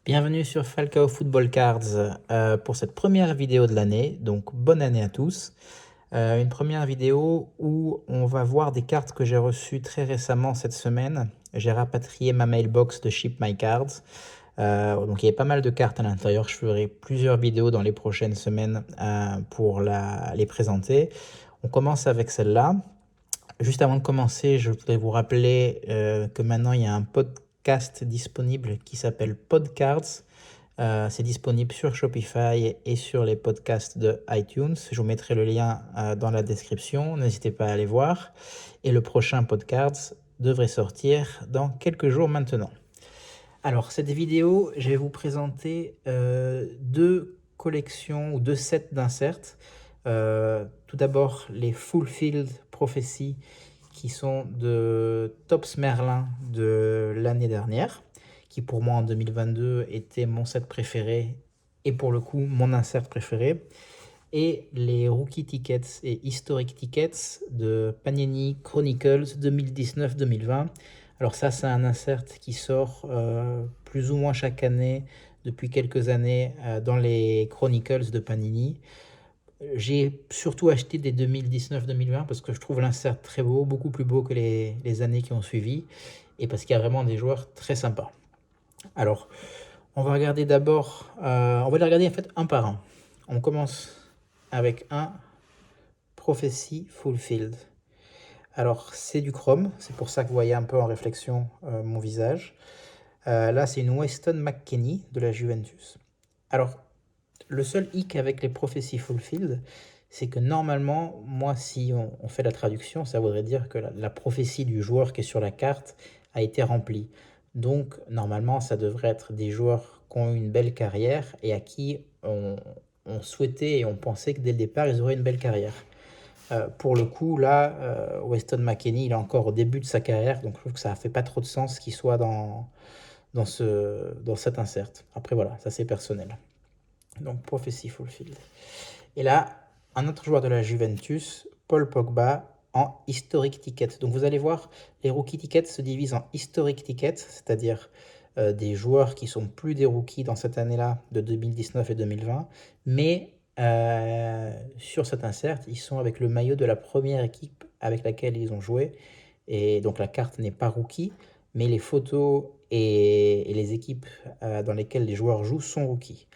Bienvenue sur Falcao Football Cards pour cette première vidéo de l'année, donc bonne année à tous. Une première vidéo où on va voir des cartes que j'ai reçues très récemment cette semaine. J'ai rapatrié ma mailbox de Ship My Cards. Donc il y a pas mal de cartes à l'intérieur. Je ferai plusieurs vidéos dans les prochaines semaines pour les présenter. On commence avec celle-là. Juste avant de commencer, je voudrais vous rappeler que maintenant il y a un podcast disponible qui s'appelle Podcards. C'est disponible sur Shopify et sur les podcasts de iTunes. Je vous mettrai le lien dans la description. N'hésitez pas à aller voir. Et le prochain Podcards devrait sortir dans quelques jours maintenant. Alors, cette vidéo, je vais vous présenter deux collections ou deux sets d'inserts. Tout d'abord, les Fulfilled Prophecy qui sont de Tops Merlin de l'année dernière, qui pour moi en 2022 était mon set préféré et pour le coup mon insert préféré. Et les Rookie Tickets et Historic Tickets de Panini Chronicles 2019-2020. Alors ça, c'est un insert qui sort plus ou moins chaque année depuis quelques années dans les Chronicles de Panini. J'ai surtout acheté des 2019-2020 parce que je trouve l'insert très beau, beaucoup plus beau que les années qui ont suivi, et parce qu'il y a vraiment des joueurs très sympas. Alors, on va regarder d'abord, on va les regarder en fait un par un. On commence avec un Prophecy Fulfilled. Alors, c'est du chrome, c'est pour ça que vous voyez un peu en réflexion mon visage. Là, c'est une Weston McKennie de la Juventus. Alors, le seul hic avec les Prophecy Fulfilled, c'est que normalement, moi, si on fait la traduction, ça voudrait dire que la prophétie du joueur qui est sur la carte a été remplie. Donc, normalement, ça devrait être des joueurs qui ont eu une belle carrière et à qui on souhaitait et on pensait que dès le départ, ils auraient une belle carrière. Pour le coup, là, Weston McKennie, il est encore au début de sa carrière, donc je trouve que ça ne fait pas trop de sens qu'il soit dans cet insert. Après, voilà, ça c'est personnel. Donc, Prophecy Fulfilled. Et là, un autre joueur de la Juventus, Paul Pogba, en Historic Ticket. Donc, vous allez voir, les Rookie Tickets se divisent en Historic Tickets, c'est-à-dire des joueurs qui sont plus des rookies dans cette année-là, de 2019 et 2020, mais sur cet insert, ils sont avec le maillot de la première équipe avec laquelle ils ont joué. Et donc, la carte n'est pas rookie, mais les photos et les équipes dans lesquelles les joueurs jouent sont rookies.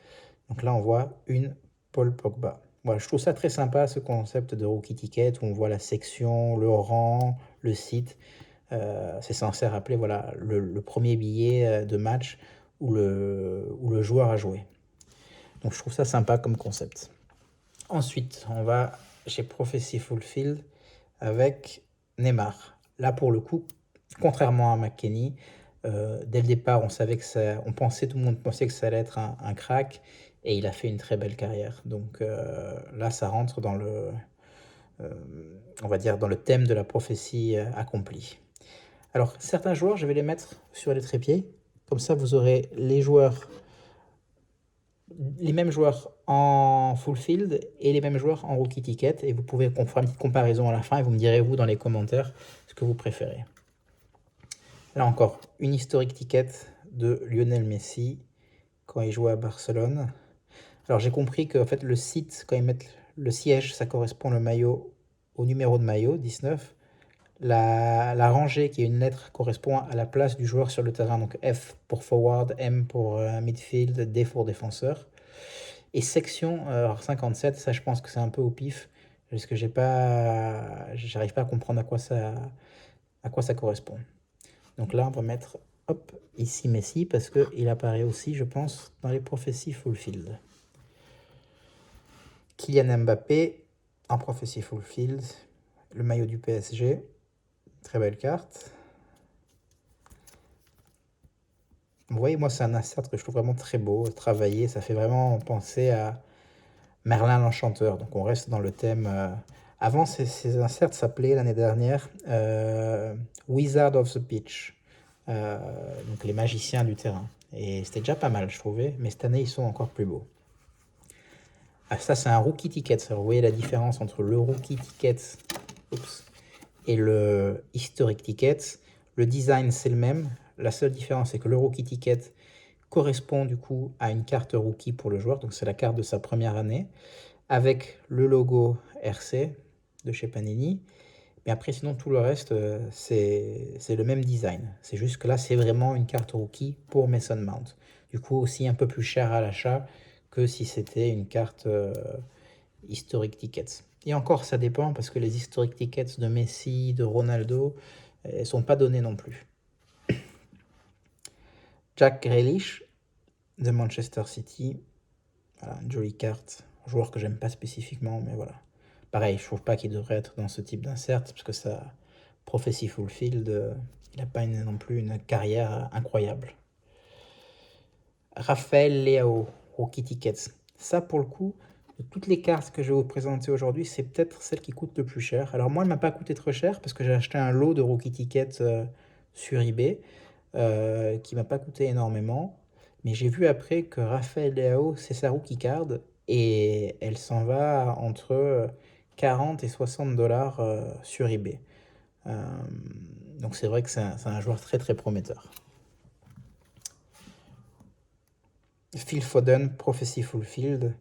Donc là, on voit une Paul Pogba. Voilà, je trouve ça très sympa, ce concept de Rookie Ticket, où on voit la section, le rang, le site. C'est censé rappeler voilà, le premier billet de match où le joueur a joué. Donc je trouve ça sympa comme concept. Ensuite, on va chez Prophecy Fulfilled avec Neymar. Là, pour le coup, contrairement à McKennie, dès le départ, tout le monde pensait que ça allait être un crack, et il a fait une très belle carrière. Donc là, ça rentre dans on va dire, dans le thème de la prophétie accomplie. Alors, certains joueurs, je vais les mettre sur les trépieds. Comme ça, vous aurez les mêmes joueurs en full field et les mêmes joueurs en rookie ticket. Et vous pouvez faire une petite comparaison à la fin et vous me direz, vous, dans les commentaires, ce que vous préférez. Là encore, une historique ticket de Lionel Messi quand il jouait à Barcelone. Alors j'ai compris que en fait, le site, quand ils mettent le siège, ça correspond le maillot au numéro de maillot, 19. La rangée, qui est une lettre, correspond à la place du joueur sur le terrain. Donc F pour forward, M pour midfield, D pour défenseur. Et section, alors 57, ça je pense que c'est un peu au pif, parce que j'arrive pas à comprendre à quoi ça correspond. Donc là, on va mettre, hop, ici Messi, parce qu'il apparaît aussi, je pense, dans les prophéties Fulfilled. Kylian Mbappé, en prophétie Fulfilled, le maillot du PSG, très belle carte. Vous voyez, moi, c'est un insert que je trouve vraiment très beau, travaillé, ça fait vraiment penser à Merlin l'Enchanteur. Donc on reste dans le thème. Avant, ces inserts s'appelaient l'année dernière Wizard of the Pitch, donc les magiciens du terrain. Et c'était déjà pas mal, je trouvais, mais cette année, ils sont encore plus beaux. Ah, ça, c'est un rookie ticket. Alors, vous voyez la différence entre le rookie ticket et le historic ticket. Le design, c'est le même. La seule différence, c'est que le rookie ticket correspond du coup à une carte rookie pour le joueur, donc c'est la carte de sa première année, avec le logo RC de chez Panini. Mais après, sinon, tout le reste, c'est le même design. C'est juste que là, c'est vraiment une carte rookie pour Mason Mount. Du coup, aussi un peu plus cher à l'achat que si c'était une carte Historic Tickets. Et encore, ça dépend parce que les Historic Tickets de Messi, de Ronaldo, elles sont pas données non plus. Jack Grealish de Manchester City. Voilà, une jolie carte. Un joueur que j'aime pas spécifiquement, mais voilà. Pareil, je trouve pas qu'il devrait être dans ce type d'insert parce que ça, Prophecy Fulfilled, il n'a pas non plus une carrière incroyable. Raphaël Leao, Rookie Tickets. Ça, pour le coup, de toutes les cartes que je vais vous présenter aujourd'hui, c'est peut-être celle qui coûte le plus cher. Alors moi, elle m'a pas coûté trop cher parce que j'ai acheté un lot de Rookie Tickets sur eBay qui m'a pas coûté énormément. Mais j'ai vu après que Raphaël Leao, c'est sa Rookie Card et elle s'en va entre 40 et 60 dollars sur eBay. Donc c'est vrai que c'est un joueur très très prometteur. Phil Foden, Prophecy Fulfilled,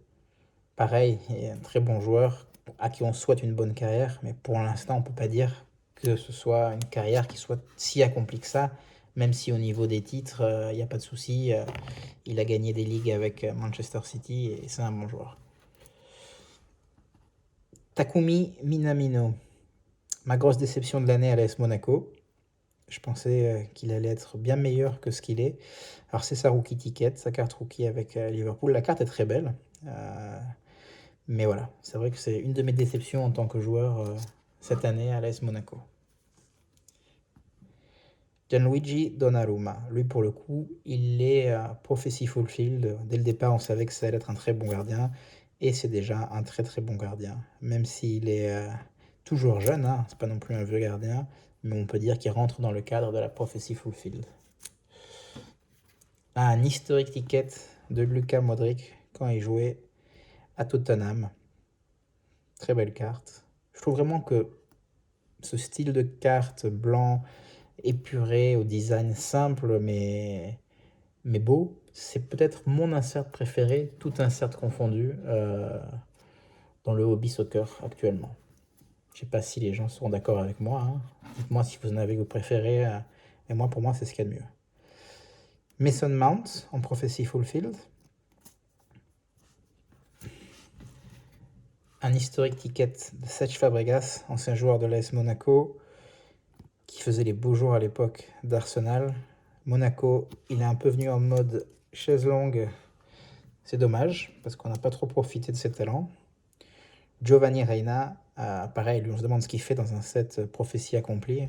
pareil, est un très bon joueur à qui on souhaite une bonne carrière, mais pour l'instant on ne peut pas dire que ce soit une carrière qui soit si accomplie que ça, même si au niveau des titres, il n'y a pas de souci, il a gagné des ligues avec Manchester City et c'est un bon joueur. Takumi Minamino, ma grosse déception de l'année à l'AS Monaco. Je pensais qu'il allait être bien meilleur que ce qu'il est. Alors c'est sa rookie ticket, sa carte rookie avec Liverpool. La carte est très belle. Mais voilà, c'est vrai que c'est une de mes déceptions en tant que joueur cette année à l'AS Monaco. Gianluigi Donnarumma, lui pour le coup, il est prophecy fulfilled. Dès le départ, on savait que ça allait être un très bon gardien. Et c'est déjà un très très bon gardien. Même s'il est toujours jeune, hein, c'est pas non plus un vieux gardien, mais on peut dire qu'il rentre dans le cadre de la prophecy fulfilled. Un historic ticket de Luka Modric quand il jouait à Tottenham. Très belle carte. Je trouve vraiment que ce style de carte blanc, épuré, au design simple mais beau, c'est peut-être mon insert préféré, tout insert confondu, dans le hobby soccer actuellement. Je sais pas si les gens seront d'accord avec moi. Hein. Dites-moi si vous en avez vos préférés. Mais moi, pour moi, c'est ce qu'il y a de mieux. Mason Mount en Prophecy Fulfilled. Un historique ticket de Cesc Fabregas, ancien joueur de l'AS Monaco, qui faisait les beaux jours à l'époque d'Arsenal. Monaco, il est un peu venu en mode chaise longue. C'est dommage, parce qu'on n'a pas trop profité de ses talents. Giovanni Reina, pareil, lui on se demande ce qu'il fait dans un set prophétie accomplie,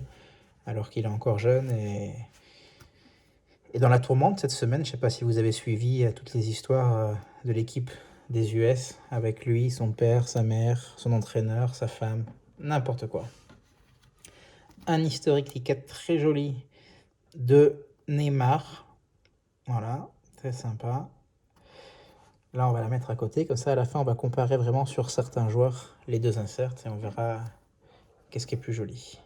alors qu'il est encore jeune. Et dans la tourmente cette semaine, je ne sais pas si vous avez suivi toutes les histoires de l'équipe des US, avec lui, son père, sa mère, son entraîneur, sa femme, n'importe quoi. Un historique ticket très joli de Neymar. Voilà, très sympa. Là, on va la mettre à côté. Comme ça, à la fin, on va comparer vraiment sur certains joueurs les deux inserts et on verra qu'est-ce qui est plus joli.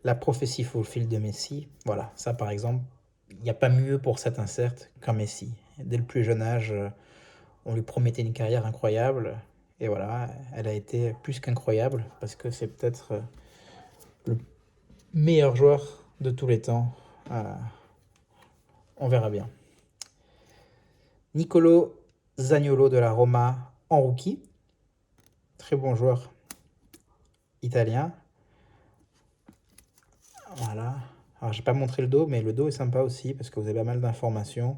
La prophétie fulfilled de Messi. Voilà, ça par exemple, il n'y a pas mieux pour cet insert qu'un Messi. Dès le plus jeune âge, on lui promettait une carrière incroyable. Et voilà, elle a été plus qu'incroyable parce que c'est peut-être le meilleur joueur de tous les temps. On verra bien. Nicolo Zaniolo de la Roma en rookie. Très bon joueur italien. Voilà. Alors, j'ai pas montré le dos, mais le dos est sympa aussi parce que vous avez pas mal d'informations.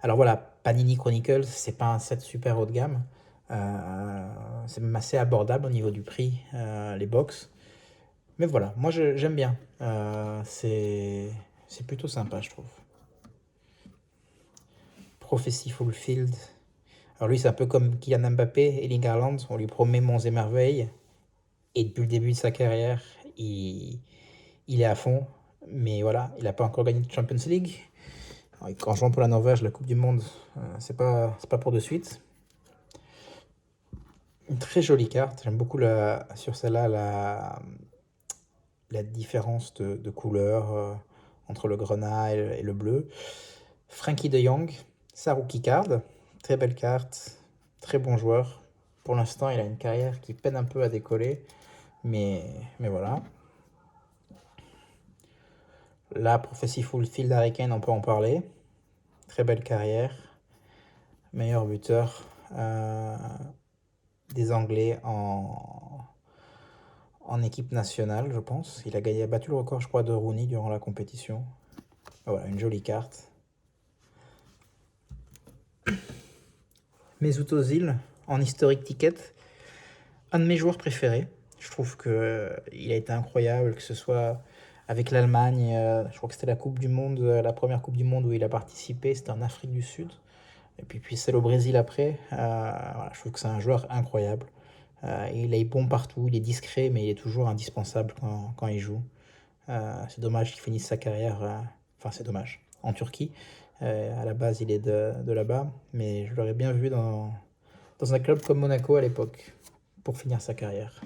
Alors voilà, Panini Chronicles, c'est pas un set super haut de gamme. C'est même assez abordable au niveau du prix, les box. Mais voilà, moi j'aime bien. C'est plutôt sympa, je trouve. Prophecy Fulfilled. Alors lui, c'est un peu comme Kylian Mbappé et Erling Haaland. On lui promet monts et merveilles. Et depuis le début de sa carrière, il est à fond. Mais voilà, il n'a pas encore gagné de Champions League. En jouant pour la Norvège, la Coupe du Monde, c'est pas pour de suite. Une très jolie carte. J'aime beaucoup sur celle-là la différence de couleur entre le grenat et le bleu. Frankie de Jong, sa rookie card. Très belle carte, très bon joueur. Pour l'instant, il a une carrière qui peine un peu à décoller, mais voilà. La Prophecy Fulfilled Harry Kane, on peut en parler. Très belle carrière. Meilleur buteur des Anglais en équipe nationale, je pense. Il a battu le record, je crois, de Rooney durant la compétition. Voilà, une jolie carte. Mesut Ozil en historic ticket. Un de mes joueurs préférés. Je trouve qu'il a été incroyable, que ce soit avec l'Allemagne. Je crois que c'était la Coupe du Monde, la première Coupe du Monde où il a participé. C'était en Afrique du Sud. Et puis celle au Brésil après. Voilà, je trouve que c'est un joueur incroyable. Il est bon partout, il est discret, mais il est toujours indispensable quand il joue. C'est dommage qu'il finisse sa carrière. Enfin, c'est dommage. En Turquie. À la base, il est de là-bas. Mais je l'aurais bien vu dans un club comme Monaco à l'époque, pour finir sa carrière.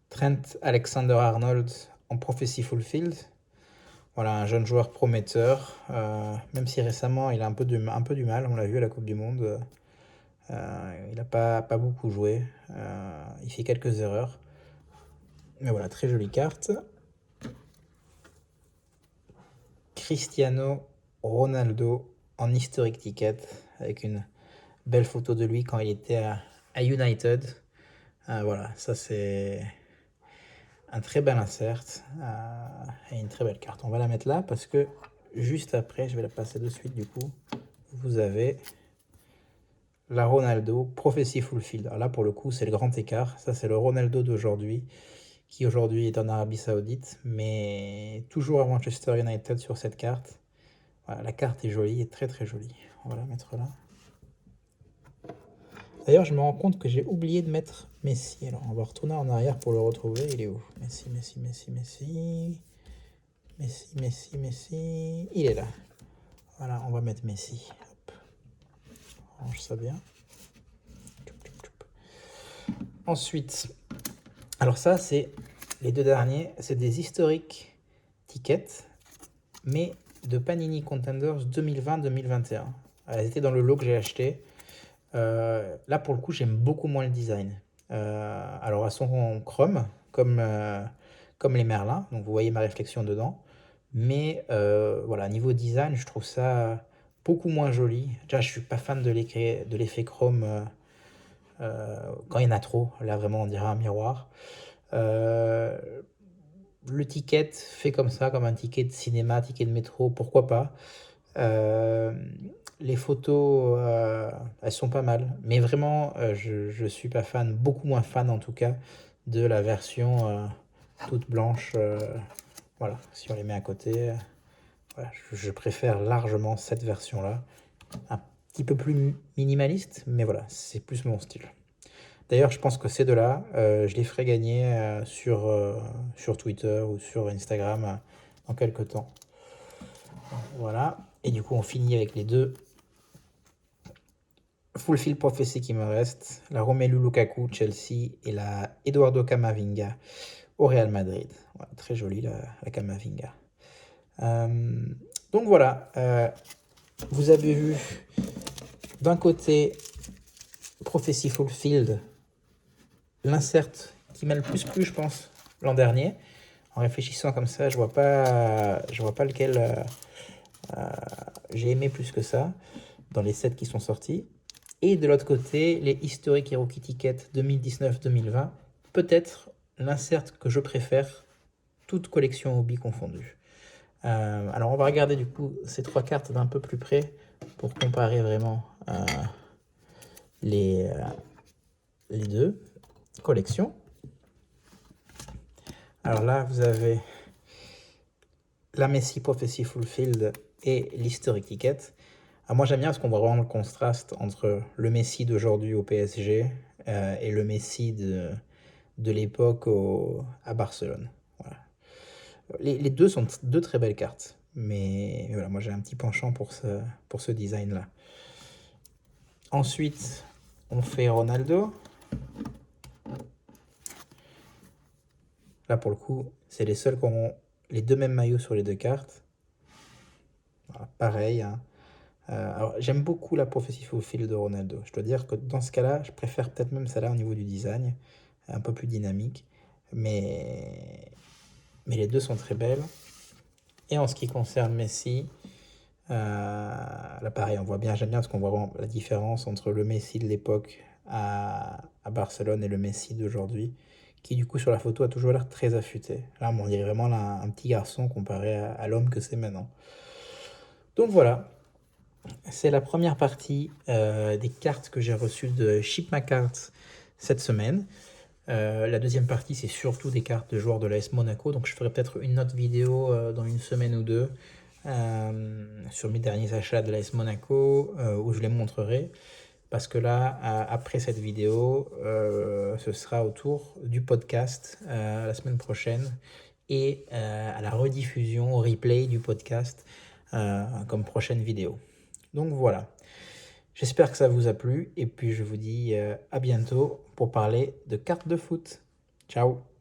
Trent Alexander-Arnold en Prophecy Fulfilled. Voilà, un jeune joueur prometteur. Même si récemment, il a un peu du mal. On l'a vu à la Coupe du Monde. Il n'a pas beaucoup joué. Il fait quelques erreurs. Mais voilà, très jolie carte. Cristiano Ronaldo en historic ticket, avec une belle photo de lui quand il était à United. Voilà, ça c'est un très bel insert et une très belle carte. On va la mettre là parce que juste après, je vais la passer de suite du coup. Vous avez la Ronaldo Prophecy Fulfilled. Alors là, pour le coup, c'est le grand écart. Ça, c'est le Ronaldo d'aujourd'hui, qui aujourd'hui est en Arabie Saoudite, mais toujours à Manchester United sur cette carte. Voilà, la carte est jolie, est très très jolie. On va la mettre là. D'ailleurs, je me rends compte que j'ai oublié de mettre Messi. Alors, on va retourner en arrière pour le retrouver. Il est où? Messi, Messi, Messi, Messi. Messi, Messi, Messi. Il est là. Voilà, on va mettre Messi. Hop. Range ça bien. Ensuite, alors ça, c'est les deux derniers. C'est des historiques tickets, mais de Panini Contenders 2020-2021. Elles étaient dans le lot que j'ai acheté. Là, pour le coup, j'aime beaucoup moins le design. Alors, elles sont en chrome, comme les Merlins. Donc, vous voyez ma réflexion dedans. Mais voilà, niveau design, je trouve ça beaucoup moins joli. Déjà, je suis pas fan de l'effet chrome quand il y en a trop. Là, vraiment, on dirait un miroir. Le ticket fait comme ça, comme un ticket de cinéma, ticket de métro, pourquoi pas. Les photos, elles sont pas mal. Mais vraiment, je suis pas fan, beaucoup moins fan en tout cas, de la version toute blanche. Voilà, si on les met à côté, voilà, je préfère largement cette version-là. Un petit peu plus minimaliste, mais voilà, c'est plus mon style. D'ailleurs, je pense que ces deux-là, je les ferai gagner sur Twitter ou sur Instagram dans quelques temps. Voilà. Et du coup, on finit avec les deux Fulfill Prophecy qui me restent. La Romelu Lukaku, Chelsea, et la Eduardo Camavinga au Real Madrid. Voilà, très jolie la Camavinga. Donc voilà, vous avez vu d'un côté Prophecy Fulfilled, l'insert qui m'a le plus plu, je pense, l'an dernier. En réfléchissant comme ça, je vois pas lequel j'ai aimé plus que ça dans les 7 qui sont sortis. Et de l'autre côté, les historiques Hero Kitty Ticket 2019-2020, peut-être l'insert que je préfère, toute collection hobby confondue. Alors on va regarder du coup ces 3 cartes d'un peu plus près pour comparer vraiment les deux collections. Alors là, vous avez la Messi Prophecy Fulfilled et l'Historic Ticket. Alors moi j'aime bien parce qu'on voit vraiment le contraste entre le Messi d'aujourd'hui au PSG et le Messi de l'époque à Barcelone. Voilà. Les deux sont deux très belles cartes, mais voilà, moi j'ai un petit penchant pour ce design-là. Ensuite, on fait Ronaldo. Là pour le coup, c'est les seuls qui ont les deux mêmes maillots sur les deux cartes. Voilà, pareil, hein. Alors j'aime beaucoup la prophétie fulfill de Ronaldo. Je dois dire que dans ce cas-là, je préfère peut-être même celle-là au niveau du design, un peu plus dynamique, mais les deux sont très belles. Et en ce qui concerne Messi, là pareil, on voit bien, j'aime bien parce qu'on voit vraiment la différence entre le Messi de l'époque à Barcelone et le Messi d'aujourd'hui, qui du coup sur la photo a toujours l'air très affûté. Là, on dirait vraiment là, un petit garçon comparé à l'homme que c'est maintenant. Donc voilà, c'est la première partie des cartes que j'ai reçues de Ship My Cards cette semaine. La deuxième partie, c'est surtout des cartes de joueurs de l'AS Monaco. Donc je ferai peut-être une autre vidéo dans une semaine ou deux sur mes derniers achats de l'AS Monaco où je les montrerai. Parce que là, après cette vidéo, ce sera au tour du podcast la semaine prochaine et à la rediffusion, au replay du podcast comme prochaine vidéo. Donc voilà, j'espère que ça vous a plu et puis je vous dis à bientôt pour parler de cartes de foot. Ciao!